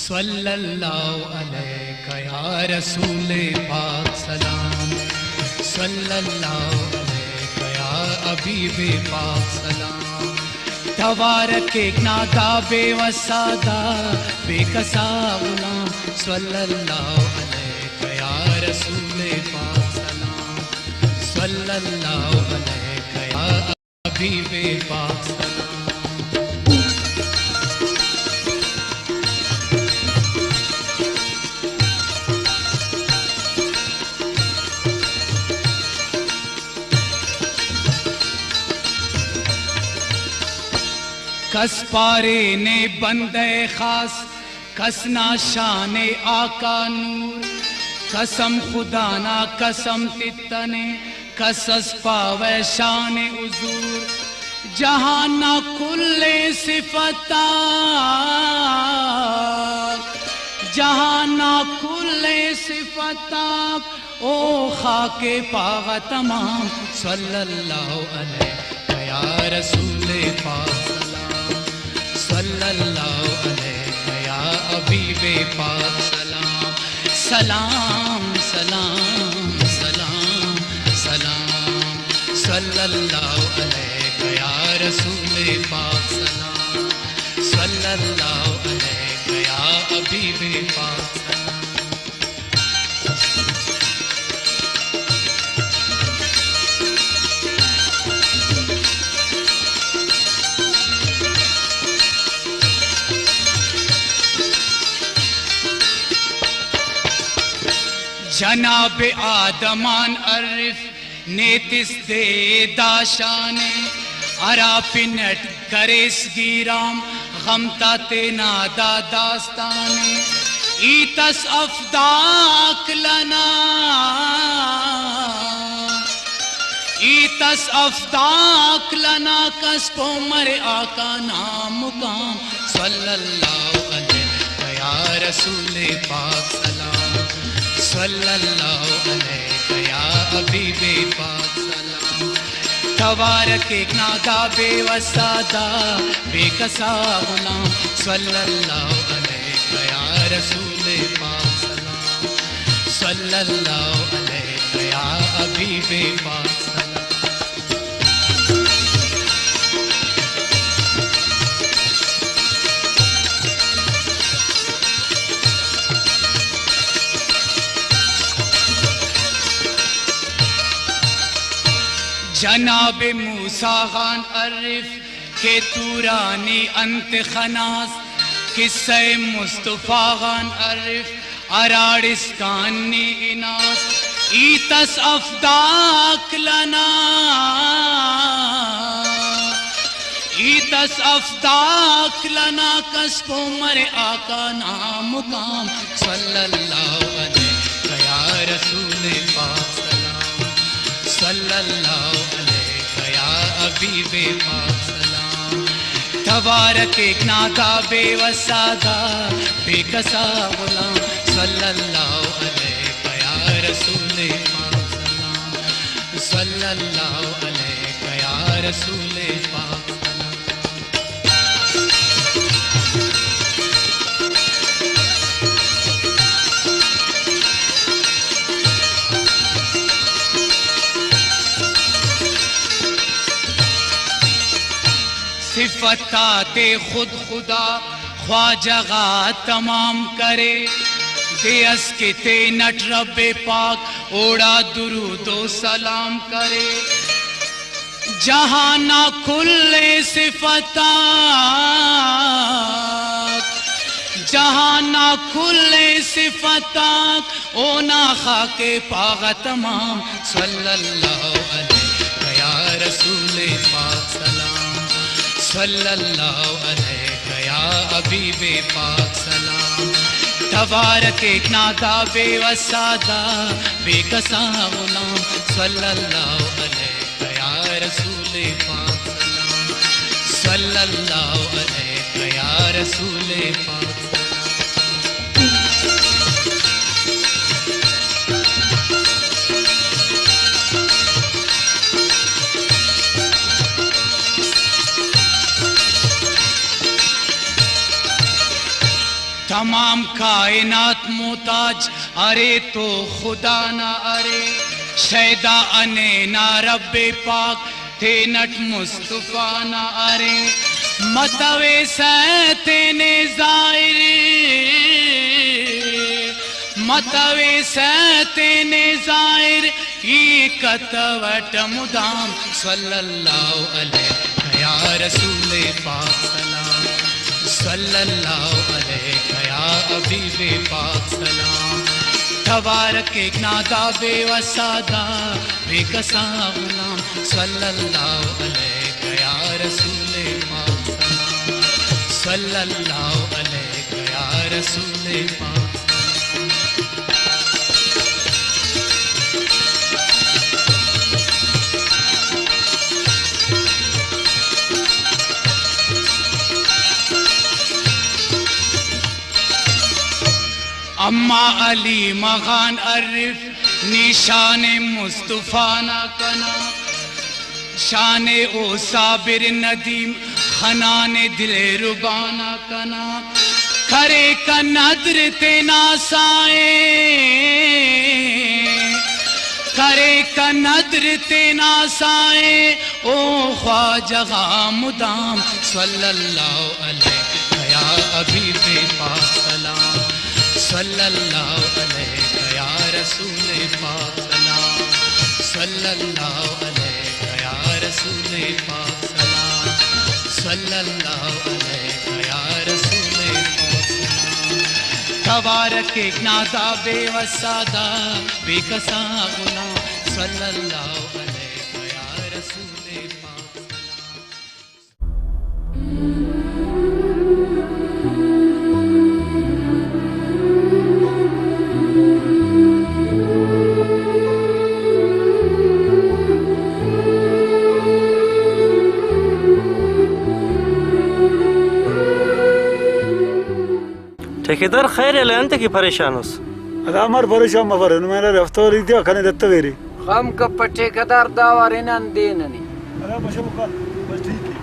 صلی اللہ علیہ یا رسول پاک سلام، صلی اللہ علیہ یا حبیب پاک سلام. تبارک ایک نادا بے وسادہ بے کسا غلام، صلی اللہ علیہ یا رسول پاک سلام، صلی اللہ علیہ یا حبیب پاک سلام. کس پارے نے بندے خاص، کس نا شان آقا نور، قسم خدا نا قسم تتنے، کس اس پاوے شان حضور. جہاں نا کل صفتا، جہاں نا کل صفتا، او خاک پاغ تمام، صلی اللہ علیہ یا رسول پاک سلام، صلی اللہ علیہ یا حبیب پاک سلام. سلام سلام سلام سلام، صلی اللہ علیہ یا رسول پاک سلام، صلی اللہ علیہ یا حبیب پاک سلام. جناب آدمان عرف نیتس دے داشانے، ارا پنٹ کریس گیرام غمتا تینادا داستانے. ایتس افداک لنا، ایتس افداک لنا، کس کو مر آقا نام مقام، صلی اللہ علیہ یا رسول پاک سلام، صلی اللہ علیہ یا حبیب پاک سلام. تبارک ایک نادا بے وسادہ بے کسا غلام، صلی اللہ علیہ یا رسول پاک سلام، صلی اللہ علیہ یا حبیب پاک سلام. جناب موسیٰ خان عرف کے تورانی انت خناس، قصہ مصطفیٰ خان عرف اراڑسکانی اناس. ایتس افداک لنا، ایتس افداک لنا، کس کو مر آقا نام مقام، صلی اللہ علیہ یا رسول پاک سلام، صلی اللہ علیہ یا حبیب پاک سلام. تبارک ایک نادا بے وسادہ بے کسا غلام، صلی اللہ علیہ یا رسول پاک سلام، صلی اللہ علیہ یا رسول پاک سلام. صفات خود خدا خواجہ تمام کرے، دے اس کے تے نٹ رب پاک اوڑا درود و سلام کرے. جہاں نہ کل صفات، جہاں نہ کل صفات، او نا خاک پاغ تمام، صلی اللہ علیہ یا رسول پاک سلام، صلی اللہ علیہ یا حبیب پاک سلام. تبارک ایک نادا بے وسادہ بے کسا غلام، صلی اللہ علیہ یا رسول پاک سلام، صلی اللہ علیہ یا رسول پاک سلام. تمام کائنات محتاج ارے تو خدا نہ ارے شیدا انے نہ رب پاک تھے نٹ مصطفیٰ نہ ارے متوے سیتن ظاہر متوے سیتن ظاہر یہ کتوٹ مدام صلی اللہ علیہ یا رسول پاک سلام صلی اللہ علیہ یا حبیب پاک سلام تبارک ایک نادا بے وسادہ بے کسا غلام صلی اللہ علیہ یا رسول پاک سلام صلی اللہ علیہ یا رسول پاک اما علی مغان عرف نشان مصطفیٰ نہ کنا شان او صابر ندیم خنان دل ربانہ کنا کرے کا ندر تینا سائے کرے کا ندر تینا سائے او خواجہ مدام صلی اللہ علیہ یا حبیب پاک سلام صلی اللہ علیہ یا رسول پاک سلام صلی اللہ علیہ یا رسول پاک سلام صلی اللہ علیہ یا رسول پاک سلام تبارک ایک نادا بے وسادہ بے کسا غلام صلی اللہ علیہ یا رسول پاک ٹھیکیدار خیر ہے انت کی پریشان اس ہمار پریشان مفر میں نے رفتار دیا کھنے دتا ویری ہم کا ٹھیکیدار داوار انان دیننی بس ٹھیک ہے